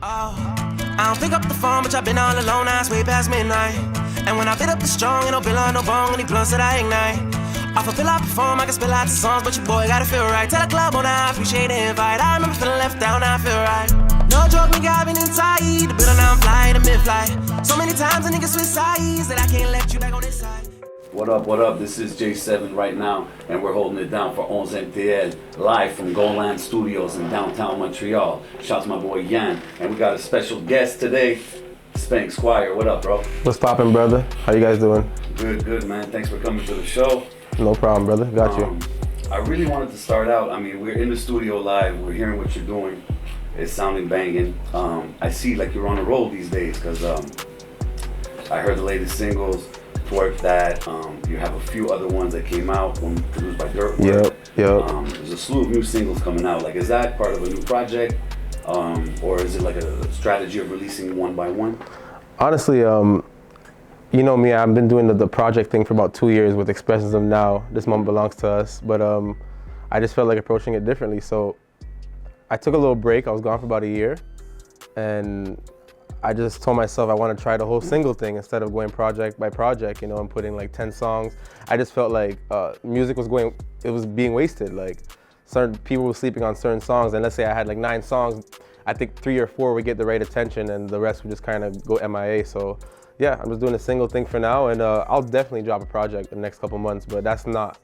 Oh, I don't pick up the phone, but I've been all alone now, it's way past midnight. And when I fit up the strong, ain't no bill on no bone, any blunts that I ignite. Off a pill I perform, I can spill out the songs, but your boy gotta feel right. Tell the club on I appreciate the invite. I remember feeling left down, now I feel right. No joke, nigga, I've been inside. The building now I'm flying, the mid-flight. So many times a nigga switch sides that I can't let you back on this side. What up, what up? This is J7 right now, and we're holding it down for envisage-t-il, live from Goland Studios in downtown Montreal. Shout out to my boy Yan, and we got a special guest today, Speng Squire. What up, bro? What's poppin', brother? How you guys doing? Good, good, man. Thanks for coming to the show. No problem, brother. Got you. I really wanted to start out. I mean, we're in the studio live. We're hearing what you're doing. It's sounding banging. I see like you're on a roll these days because I heard the latest singles. Work that you have a few other ones that came out, one produced by Dirtwork. Yep. There's a slew of new singles coming out. Like, is that part of a new project, or is it like a strategy of releasing one by one? Honestly, you know me, I've been doing the project thing for about 2 years with Expressions of Now. This moment belongs to us, but I just felt like approaching it differently. So I took a little break. I was gone for about a year, and I just told myself I want to try the whole single thing instead of going project by project, you know, and putting like 10 songs. I just felt like music was being wasted. Like certain people were sleeping on certain songs, and let's say I had like 9 songs, I think 3 or 4 would get the right attention and the rest would just kind of go MIA. So yeah, I'm just doing a single thing for now, and I'll definitely drop a project in the next couple months, but that's not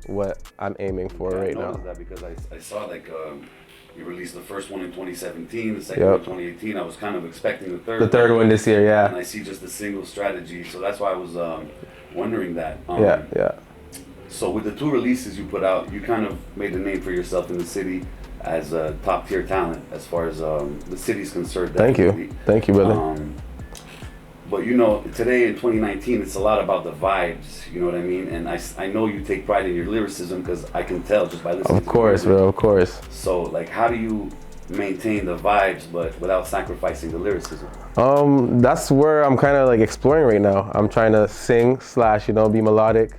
what I'm aiming for right now. I noticed that because I saw like you released the first one in 2017, the second one in 2018. I was kind of expecting the third. The third one this year, yeah. And I see just a single strategy, so that's why I was wondering that. Yeah. So with the 2 releases you put out, you kind of made a name for yourself in the city as a top tier talent as far as the city's concerned. Definitely. Thank you, brother. But you know, today in 2019, it's a lot about the vibes, you know what I mean? And I know you take pride in your lyricism because I can tell just by listening to Of course, bro, of course. So like, how do you maintain the vibes but without sacrificing the lyricism? That's where I'm kind of like exploring right now. I'm trying to sing / be melodic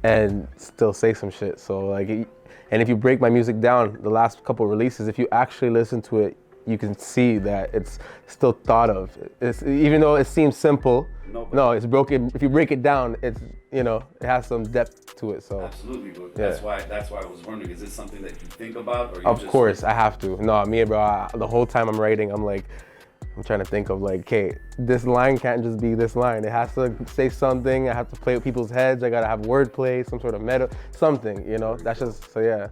and still say some shit. So like, and if you break my music down, the last couple releases, if you actually listen to it, you can see that it's still thought of. It's, even though it seems simple, no, it's broken. If you break it down, it's, you know, it has some depth to it. So absolutely, but that's why I was wondering, is this something that you think about, or of course I have to. No, me, bro, the whole time I'm writing, I'm trying to think of like, okay, this line can't just be this line. It has to say something. I have to play with people's heads. I gotta have wordplay, some sort of meta, something, you know. That's just, so yeah.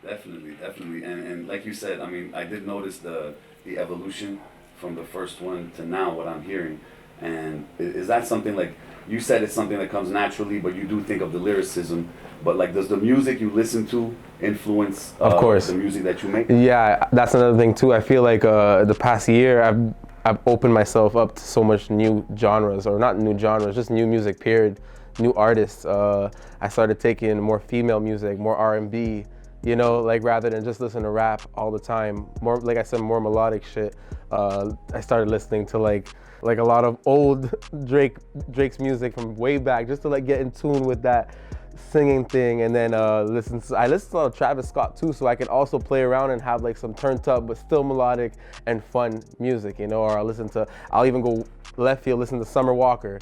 Definitely, and like you said, I mean, I did notice the evolution from the first one to now, what I'm hearing. And is that something, like you said, it's something that comes naturally, but you do think of the lyricism, but like, does the music you listen to influence of course the music that you make? Yeah, that's another thing too. I feel like the past year I've opened myself up to so much new genres, or not new genres, just new music period, new artists. I started taking more female music, more R&B, you know, like rather than just listen to rap all the time, more, like I said, more melodic shit. I started listening to like a lot of old Drake's music from way back, just to like get in tune with that singing thing. And then I listen to a lot of Travis Scott too, so I can also play around and have like some turned up but still melodic and fun music, you know. Or I'll even go left field, listen to Summer Walker,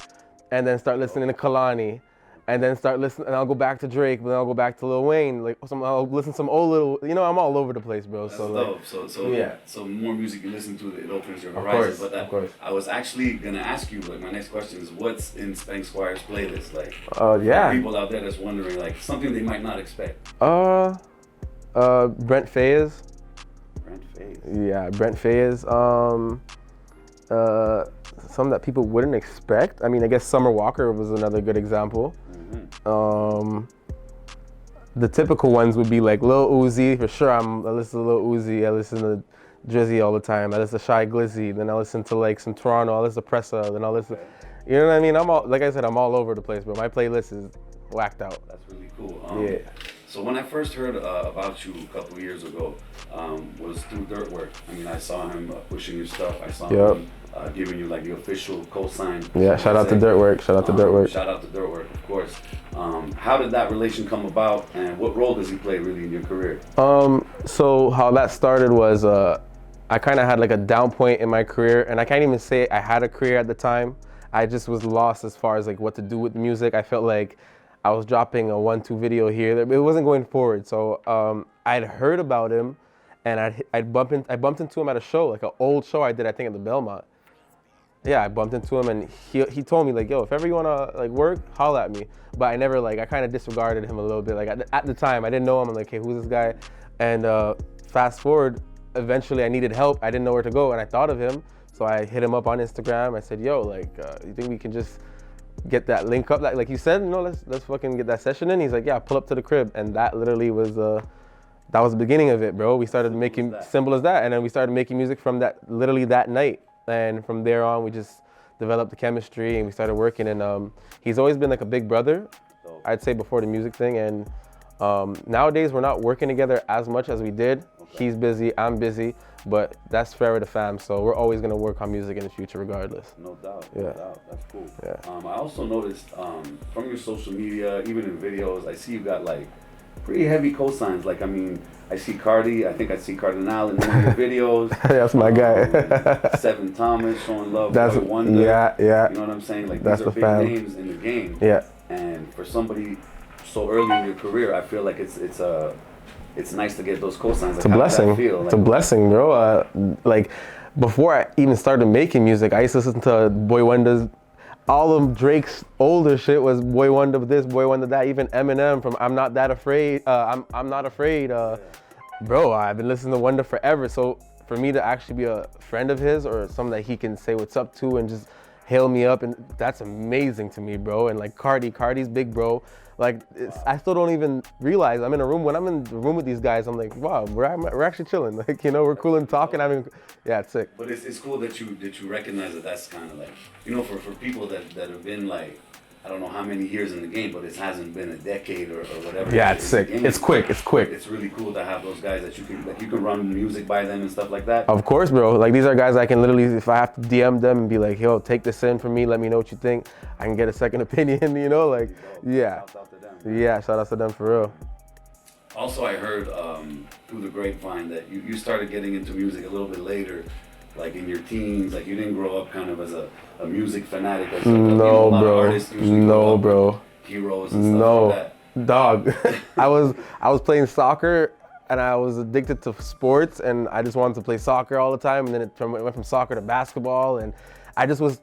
and then start listening to Kalani, and then start listening, and I'll go back to Drake, but then I'll go back to Lil Wayne. Like I'll listen to some old little, you know, I'm all over the place, bro. That's so dope. like, So yeah. So more music you listen to, it opens your horizon. Of course. I was actually gonna ask you, like, my next question is, what's in Speng Squire's playlist? Like, yeah. People out there that's wondering, like, something they might not expect. Brent Faiyaz. Brent Faiyaz. Yeah, Brent Faiyaz. Some that people wouldn't expect. I mean, I guess Summer Walker was another good example. The typical ones would be like Lil Uzi, for sure. I listen to Lil Uzi. I listen to Drizzy all the time. I listen to Shy Glizzy. Then I listen to like some Toronto. I listen to Pressa. Then I listen. You know what I mean? Like I said, I'm all over the place, bro. My playlist is whacked out. That's really cool. Yeah. So when I first heard about you a couple years ago, was through Dirtwork. I mean, I saw him pushing your stuff. I saw him giving you like the official cosign. Yeah, shout out to Dirtwork. Shout out to Dirtwork. Shout out to Dirtwork, of course. How did that relation come about, and what role does he play really in your career? So how that started was I kind of had like a down point in my career, and I can't even say I had a career at the time. I just was lost as far as like what to do with music. I felt like I was dropping a 1-2 video here. It wasn't going forward. So I'd heard about him, and I bumped into him at a show, like an old show I did, I think, at the Belmont. Yeah, I bumped into him, and he told me like, yo, if ever you wanna like work, holla at me. But I never like, I kind of disregarded him a little bit. Like at the time, I didn't know him. I'm like, hey, who's this guy? And fast forward, eventually I needed help. I didn't know where to go, and I thought of him. So I hit him up on Instagram. I said, yo, like, you think we can just get that link up? Like you said, let's fucking get that session in. He's like, yeah, pull up to the crib. And that literally was, that was the beginning of it, bro. We started making, simple as that. And then we started making music from that, literally that night. And from there on, we just developed the chemistry and we started working. And he's always been like a big brother, I'd say, before the music thing. And nowadays, we're not working together as much as we did. Okay. He's busy, I'm busy. But that's forever the fam, so we're always gonna work on music in the future regardless. No doubt, yeah. No doubt. That's cool. Yeah. I also noticed from your social media, even in videos, I see you got like pretty heavy cosigns. Like, I mean, I see Cardi, I think I see Cardinal in one of your videos. That's my guy. Seven Thomas showing love. That's Wonder. Yeah. You know what I'm saying? Like, that's these are the big fam. names in the game. Yeah. And for somebody so early in your career, I feel like it's nice to get those cosigns. Like, it's a blessing. It's a blessing, bro. Like, before I even started making music, I used to listen to Boy Wonder's, all of Drake's older shit was Boy Wonder this, Boy Wonder that, even Eminem from I'm Not That Afraid, I'm Not Afraid. Bro, I've been listening to Wonder forever. So for me to actually be a friend of his or someone that he can say what's up to and just hail me up, and that's amazing to me, bro. And like Cardi's big bro. Like, I still don't even realize I'm in a room. When I'm in the room with these guys, I'm like, wow, we're actually chilling. Like, you know, we're cool and talking. I mean, yeah, it's sick. But it's cool that you recognize that that's kind of like, you know, for people that have been like, I don't know how many years in the game, but it hasn't been a decade or whatever. Yeah, it's sick. It's quick. It's quick. It's really cool to have those guys that you can run music by them and stuff like that. Of course, bro. Like, these are guys I can literally, if I have to DM them and be like, yo, take this in for me, let me know what you think. I can get a second opinion, you know, like, yeah. Shout out to them. Yeah, shout out to them for real. Also, I heard through the grapevine that you started getting into music a little bit later, like in your teens. Like, you didn't grow up kind of as a music fanatic. As no, bro. No, bro. Heroes and stuff like that. Dog. I was playing soccer and I was addicted to sports and I just wanted to play soccer all the time. And then it went from soccer to basketball, and I just was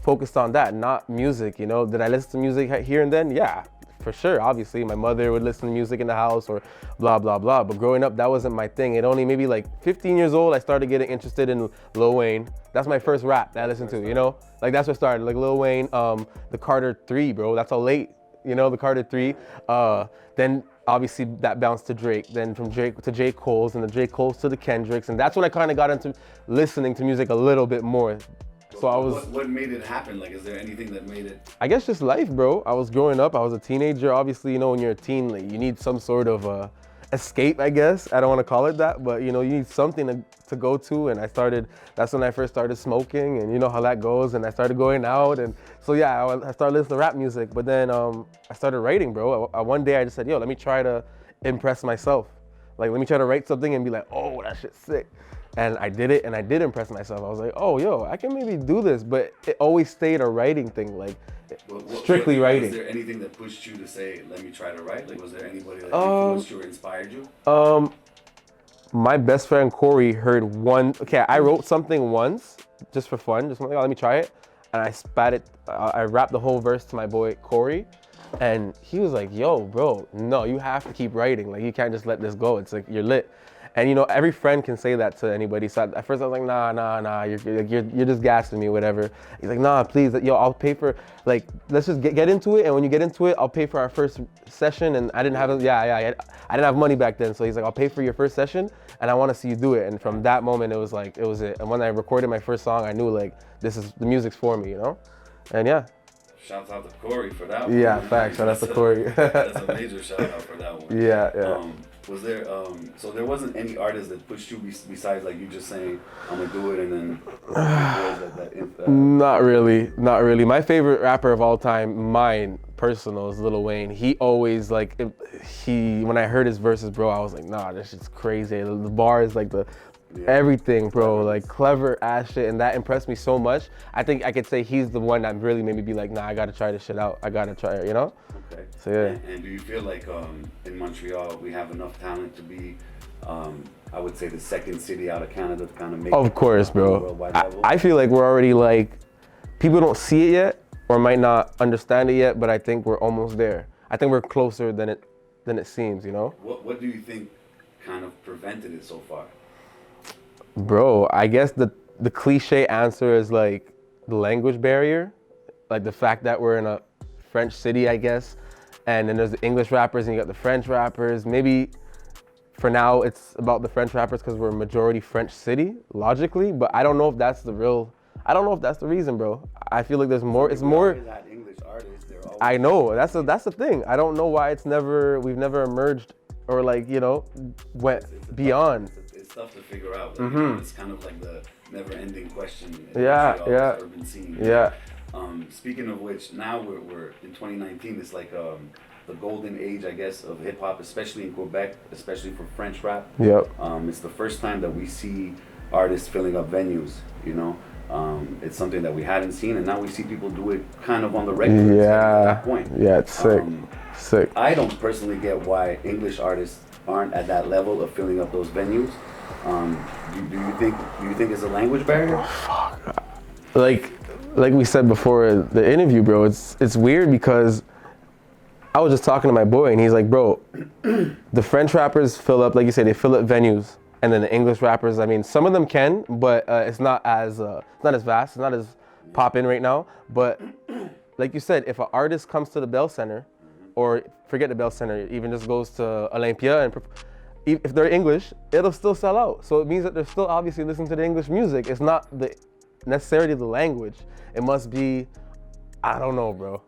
focused on that, not music. You know, did I listen to music here and then? Yeah. For sure, obviously, my mother would listen to music in the house or blah, blah, blah. But growing up, that wasn't my thing. It only maybe like 15 years old, I started getting interested in Lil Wayne. That's my first rap that I listened to, you know? Like, that's what started, like Lil Wayne, the Carter 3, bro. That's how late, you know, the Carter 3. Then obviously that bounced to Drake. Then from Drake to J. Cole's, and the J. Cole's to the Kendricks. And that's when I kind of got into listening to music a little bit more. So I was. What made it happen? Like, is there anything that made it? I guess just life, bro. I was growing up. I was a teenager. Obviously, you know, when you're a teen, like, you need some sort of escape, I guess. I don't want to call it that, but you know, you need something to go to. And that's when I first started smoking, and you know how that goes. And I started going out, and so yeah, I started listening to rap music. But then I started writing, bro. One day I just said, yo, let me try to impress myself. Like, let me try to write something and be like, oh, that shit's sick. And I did it, and I did impress myself. I was like, oh, yo, I can maybe do this. But it always stayed a writing thing, like strictly writing. Was there anything that pushed you to say, let me try to write? Like, was there anybody that influenced you or inspired you? My best friend Corey heard I wrote something once, just for fun. Just like, oh, let me try it. And I spat it, I rapped the whole verse to my boy Corey. And he was like, yo, bro, no, you have to keep writing. Like, you can't just let this go. It's like, you're lit. And you know, every friend can say that to anybody. So at first I was like, nah, you're just gassing me, whatever. He's like, nah, please, yo, I'll pay for, like, let's just get into it. And when you get into it, I'll pay for our first session. And I didn't have, I didn't have money back then. So he's like, I'll pay for your first session, and I want to see you do it. And from that moment, it was it. And when I recorded my first song, I knew, like, the music's for me, you know? And yeah. Shouts out to Corey for that one. Yeah, facts. Shout out to Corey. That's a major shout out for that one. Yeah. Was there, so there wasn't any artist that pushed you besides, like, you just saying, I'm gonna do it, and then Not really. My favorite rapper of all time, mine, personal, is Lil Wayne. He always, like, when I heard his verses, bro, I was like, nah, this shit's crazy. The bars, like, the everything, bro. Like clever ass shit, and that impressed me so much. I think I could say he's the one that really made me be like, nah, I gotta try this shit out. I gotta try it, you know? Okay. So yeah. And do you feel like in Montreal we have enough talent to be, I would say, the second city out of Canada to kind of make? Of course, bro. Worldwide level? I feel like we're already like, people don't see it yet or might not understand it yet, but I think we're almost there. I think we're closer than it seems, you know? What do you think kind of prevented it so far? Bro, I guess the cliche answer is like the language barrier, like the fact that we're in a French city, I guess, and then there's the English rappers and you got the French rappers. Maybe for now it's about the French rappers because we're a majority French city, logically, but I don't know if that's the reason, bro. I feel like there's more, it's more. English artists, I know, that's the thing. I don't know why we've never emerged or like, you know, went beyond. It's tough to figure out. Like, you know, it's kind of like the never-ending question. Urban scene. Yeah. Speaking of which, now we're in 2019. It's like the golden age, I guess, of hip hop, especially in Quebec, especially for French rap. Yep. It's the first time that we see artists filling up venues. You know, it's something that we hadn't seen, and now we see people do it kind of on the regular. Yeah. At that point. Yeah, it's sick. Sick. I don't personally get why English artists aren't at that level of filling up those venues. Do you think it's a language barrier? Fuck. Like we said before the interview, bro, it's weird because I was just talking to my boy and he's like, bro, the French rappers fill up, like you said, they fill up venues, and then the English rappers, I mean, some of them can, but it's not as vast, it's not as poppin' right now. But like you said, if an artist comes to the Bell Center, or forget the Bell Center, even just goes to Olympia, and if they're English, it'll still sell out. So it means that they're still obviously listening to the English music. It's not necessarily the language. It must be, I don't know, bro.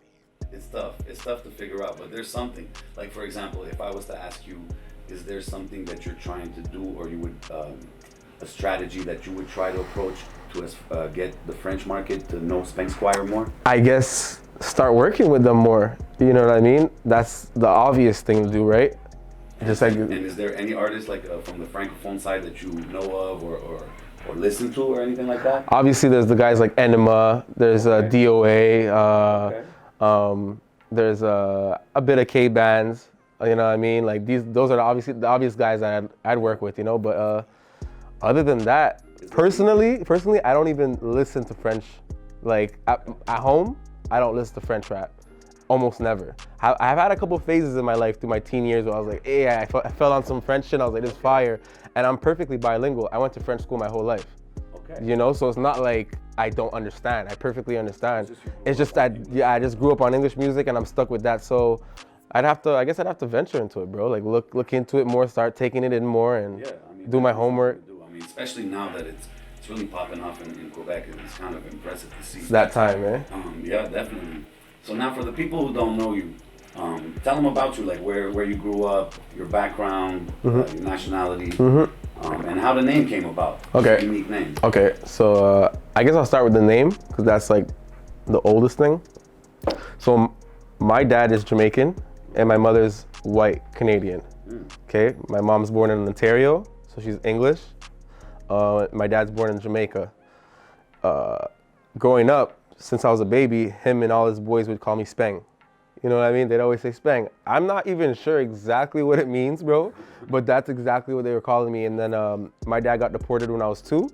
It's tough to figure out, but there's something. Like, for example, if I was to ask you, is there something that you're trying to do, or you would, a strategy that you would try to approach to get the French market to know Speng Squire more? I guess start working with them more. You know what I mean? That's the obvious thing to do, right? Just like. And is there any artists like from the francophone side that you know of or listen to or anything like that? Obviously, there's the guys like Enema. There's DOA. There's a bit of K bands. You know what I mean? Like those are the obvious guys that I'd work with. You know, but other than that, personally, I don't even listen to French. Like at home, I don't listen to French rap. Almost never. I've had a couple phases in my life through my teen years where I was like, hey, I fell on some French shit. I was like, this is fire. And I'm perfectly bilingual. I went to French school my whole life. Okay. You know, so it's not like I don't understand. I perfectly understand. It's just that, I just grew up on English music and I'm stuck with that. So I guess I'd have to venture into it, bro. Like look into it more, start taking it in more, and do my homework. I mean, especially now that it's really popping off in Quebec, and it's kind of impressive to see. It's that time, man. Yeah, definitely. So now for the people who don't know you, tell them about you, like where you grew up, your background, your nationality, and how the name came about. Okay. It's a unique name. Okay, so I guess I'll start with the name because that's like the oldest thing. So my dad is Jamaican and my mother's white Canadian. Okay, my mom's born in Ontario, so she's English. My dad's born in Jamaica. Growing up, since I was a baby, him and all his boys would call me Speng. You know what I mean? They'd always say Speng. I'm not even sure exactly what it means, bro, but that's exactly what they were calling me. And then my dad got deported when I was 2.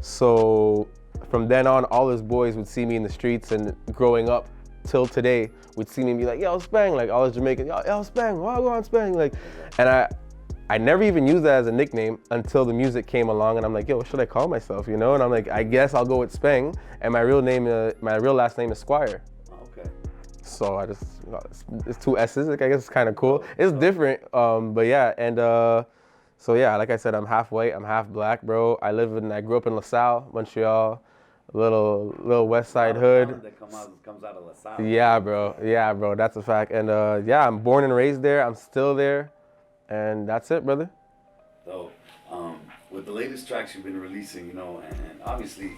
So from then on, all his boys would see me in the streets, and growing up till today, would see me and be like, yo, Speng, like all his Jamaicans, yo, Speng, why go on Speng? Like, and I never even used that as a nickname until the music came along, and I'm like, yo, what should I call myself, you know? And I'm like, I guess I'll go with Speng, and my real last name is Squire. Okay. So it's 2 S's, like, I guess it's kind of cool. It's different, but yeah, and so yeah, like I said, I'm half white, I'm half black, bro. I grew up in LaSalle, Montreal, little West Side hood. That comes out of LaSalle. Yeah, bro, that's a fact. And yeah, I'm born and raised there, I'm still there. And that's it, brother. So, with the latest tracks you've been releasing, you know, and obviously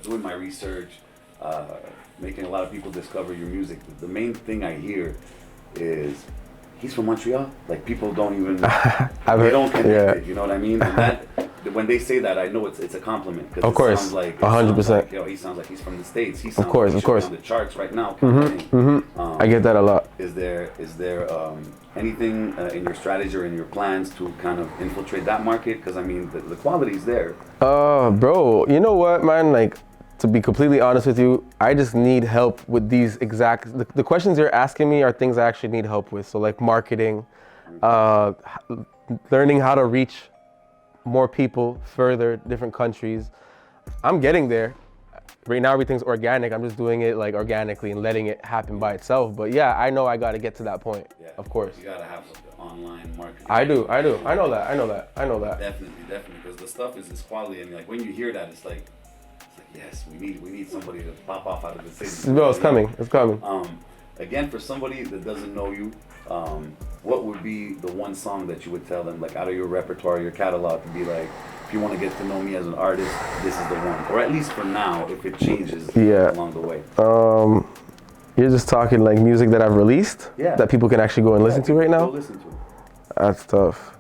doing my research, making a lot of people discover your music, the main thing I hear is he's from Montreal. Like, people don't even, they don't connect it, you know what I mean? And that, when they say that, I know it's a compliment. Of course, it sounds like, 100%. Yo, he sounds like he's from the States. He sounds Of course, like he of should course. be on the charts right now. I get that a lot. Is there anything in your strategy or in your plans to kind of infiltrate that market? Because I mean, the quality's there. Bro, you know what, man? Like, to be completely honest with you, I just need help with these the questions you're asking me are things I actually need help with. So like marketing, learning how to reach more people further, different countries. I'm getting there. Right now everything's organic. I'm just doing it like organically and letting it happen by itself. But yeah, I know I got to get to that point. Yeah, of course. You got to have some online marketing. I do. I know that. Definitely, because the stuff is quality, and like when you hear that, it's like yes, we need somebody to pop off out of the city. Bro, it's coming. Again, for somebody that doesn't know you, what would be the one song that you would tell them, like out of your repertoire, your catalog, to be like, if you want to get to know me as an artist, this is the one, or at least for now, if it changes along the way. You're just talking like music that I've released, that people can actually go and listen to right now. Go listen to. That's tough.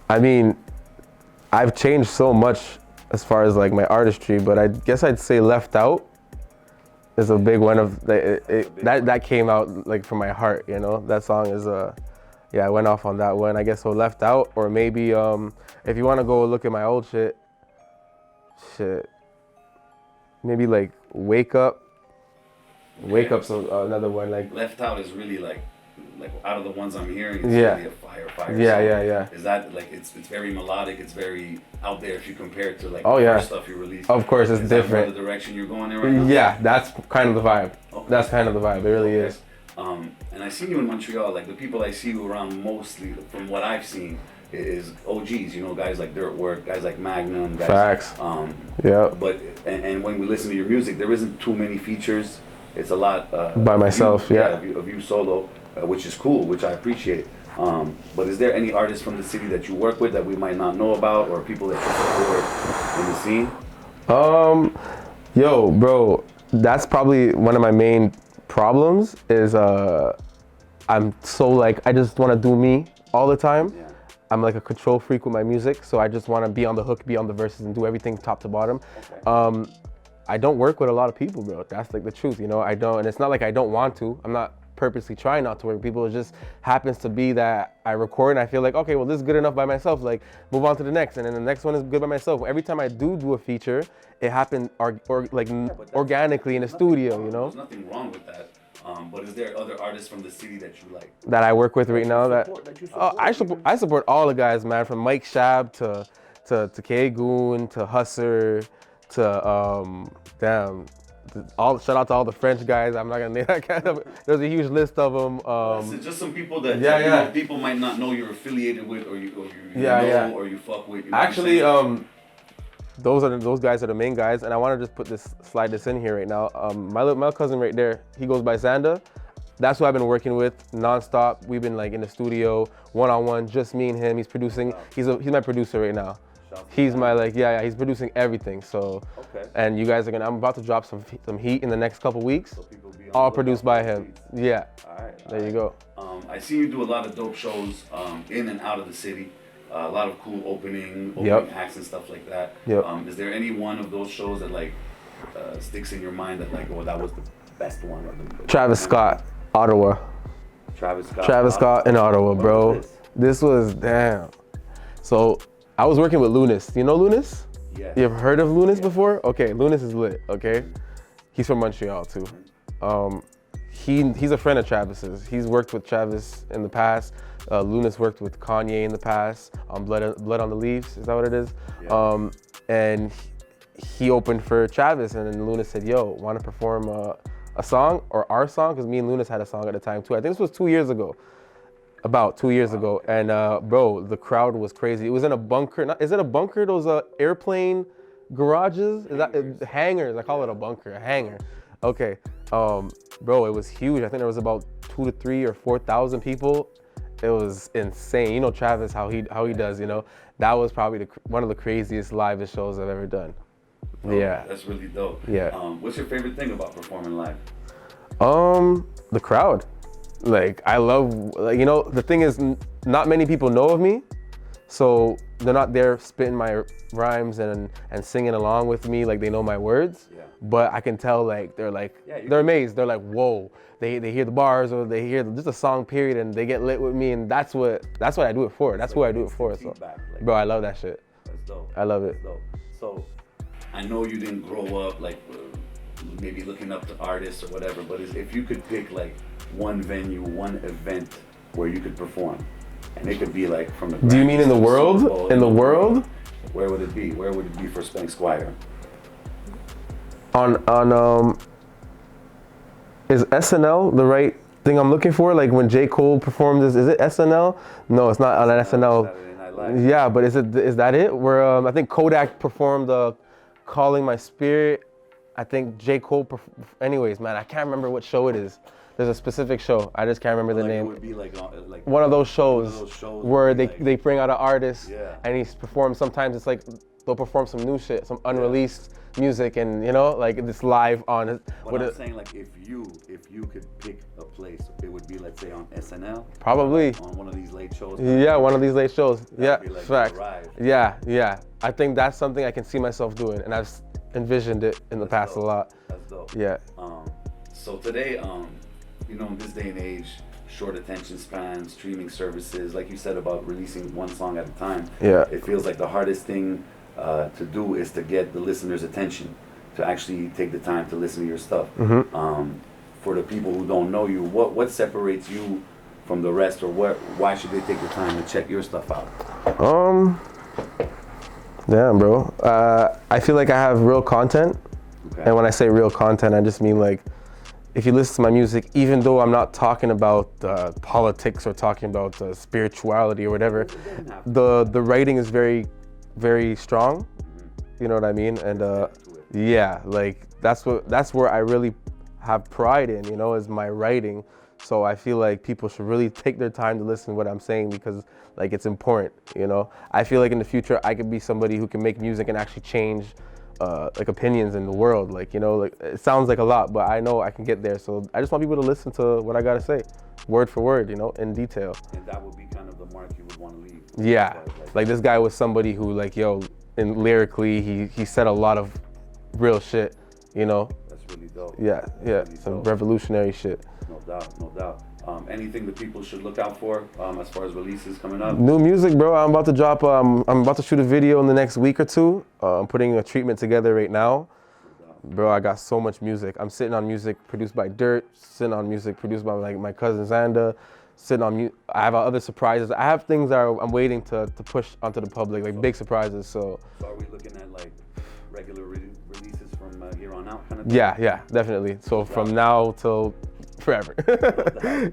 I mean, I've changed so much as far as like my artistry, but I guess I'd say Left Out is a big one of that came out like from my heart, you know. That song is I went off on that one. I guess so Left Out, or maybe if you want to go look at my old shit, maybe like Wake Up. Okay. Wake Up's another one. Like Left Out is really like out of the ones I'm hearing, it's really a fire song. Yeah. Is that like it's very melodic, it's very out there if you compare it to like first stuff you released? Of course, it's different. The direction you're going in right now? Yeah, that's kind of the vibe. Okay. That's kind of the vibe. It really is. And I see you in Montreal, like the people I see you around mostly, from what I've seen, is OGs, you know, guys like Dirtwork, guys like Magnum, guys. Facts. But and when we listen to your music, there isn't too many features. It's a lot by myself, of you solo, which is cool, which I appreciate. But is there any artists from the city that you work with that we might not know about, or people that you support in the scene? Yo, bro, that's probably one of my main problems is I'm so like, I just want to do me all the time. Yeah. I'm like a control freak with my music, so I just want to be on the hook, be on the verses, and do everything top to bottom. Okay. I don't work with a lot of people, bro. That's like the truth, you know. I don't, and it's not like I don't want to. I'm not purposely trying not to work with people. It just happens to be that I record and I feel like, okay, well, this is good enough by myself. Like, move on to the next, and then the next one is good by myself. Every time I do a feature, it happened organically in the studio, you know. There's nothing wrong with that. But is there other artists from the city that you like? That I work with right now I support all the guys, man, from Mike Shab to K Goon to Husser to shout out to all the French guys. I'm not gonna name that kind of. There's a huge list of them. So just some people that people might not know you're affiliated with, or you know, or you fuck with. You know. Actually, those guys are the main guys, and I want to just slide this in here right now. My cousin right there, he goes by Xanda. That's who I've been working with nonstop. We've been like in the studio, one-on-one, just me and him. He's producing. He's my producer right now. He's my he's producing everything. So, and you guys I'm about to drop some heat in the next couple weeks. So all produced by him. Yeah. All right. There you go. I see you do a lot of dope shows in and out of the city. A lot of cool opening acts and stuff like that. Yep. Is there any one of those shows that like sticks in your mind that like, oh, that was the best one? Travis Scott, Ottawa. Travis Scott in Ottawa, bro. This was damn. So I was working with Lunas. You know Lunas? Yeah. You ever heard of Lunas before? Okay, Lunas is lit. Okay, he's from Montreal too. He's a friend of Travis's. He's worked with Travis in the past. Lunas worked with Kanye in the past on Blood on the Leaves. Is that what it is? Yeah. And he opened for Travis, and then Lunas said, "Yo, want to perform a song or our song?" Because me and Lunas had a song at the time too. I think this was 2 years ago. About 2 years ago, and bro, the crowd was crazy. It was in a bunker. Is it a bunker? Those airplane garages? Is that hangars? I call it a bunker, a hangar. Okay, bro, it was huge. I think there was about 2,000 to 3,000 or 4,000 people. It was insane. You know Travis, how he does. You know, that was probably one of the craziest live shows I've ever done. Oh, yeah, that's really dope. Yeah. What's your favorite thing about performing live? The crowd. Like, I love, like, you know, the thing is, not many people know of me. So there spitting my rhymes and singing along with me like they know my words. Yeah. But I can tell like they're amazed. They're like, whoa. They hear the bars or they hear just a song period and they get lit with me, and that's what I do it for. That's who I do it for. So, bro, I love that shit. That's dope. I love it. That's dope. So, I know you didn't grow up like maybe looking up to artists or whatever, but if you could pick like one venue, one event where you could perform, and it could be like from the. Do you mean in the world? In the world? Where would it be? Where would it be for Speng Squire? Is SNL the right thing I'm looking for? Like when J. Cole performed this, is it SNL? No, it's not on SNL. Yeah, but is that it? Where I think Kodak performed Calling My Spirit. I think J. Cole, anyways, man, I can't remember what show it is. There's a specific show. I just can't remember the name. It would be like one of those shows where they bring out an artist and he performs. Sometimes it's like they'll perform some new shit, some unreleased music, and you know, like it's live on it. But I'm saying, like, if you could pick a place, it would be, let's say, on SNL. Probably. On one of these late shows. Yeah, one of these late shows. Yeah, like fact. Yeah. I think that's something I can see myself doing, and I've envisioned it in the past a lot. That's dope. Yeah. So today, you know, in this day and age, short attention spans, streaming services, like you said about releasing one song at a time. Yeah. It feels like the hardest thing to do is to get the listener's attention, to actually take the time to listen to your stuff. Mm-hmm. For the people who don't know you, what separates you from the rest, or why should they take the time to check your stuff out? Damn, bro. I feel like I have real content. Okay. And when I say real content, I just mean like, if you listen to my music, even though I'm not talking about politics or talking about spirituality or whatever, the writing is very, very strong. You know what I mean? And yeah, like that's where I really have pride in, you know, is my writing. So I feel like people should really take their time to listen to what I'm saying, because like it's important, you know. I feel like in the future I could be somebody who can make music and actually change like opinions in the world. Like, you know, like it sounds like a lot, but I know I can get there. So I just want people to listen to what I gotta say, word for word, you know, in detail. And that would be kind of the mark you would want to leave. Yeah, like this guy was somebody who, like, yo, and lyrically he said a lot of real shit, you know. That's really dope. Yeah, really some dope. Revolutionary shit. No doubt. Anything that people should look out for as far as releases coming up? New music, bro. I'm about to drop. I'm about to shoot a video in the next week or two. I'm putting a treatment together right now. Bro, I got so much music. I'm sitting on music produced by Dirt, sitting on music produced by like my cousin Xanda, sitting on I have other surprises. I have things that I'm waiting to push onto the public, like big surprises. So are we looking at like regular releases from here on out kind of thing? Yeah, definitely. So from now till forever.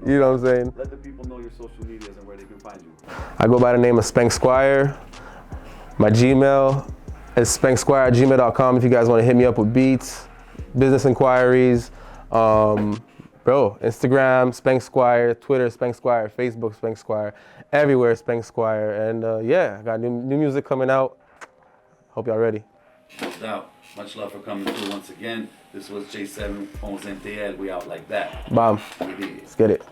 You know what I'm saying? Let the people know your social medias and where they can find you. I go by the name of Speng Squire. My Gmail is spengsquire@gmail.com if you guys want to hit me up with beats, business inquiries. Bro, Instagram, Speng Squire, Twitter, Speng Squire, Facebook, Speng Squire, everywhere, Speng Squire. And yeah, I got new music coming out. Hope y'all ready. No doubt. Much love for coming through once again. This was J7 on Montreal. We out like that. Bam. Let's get it.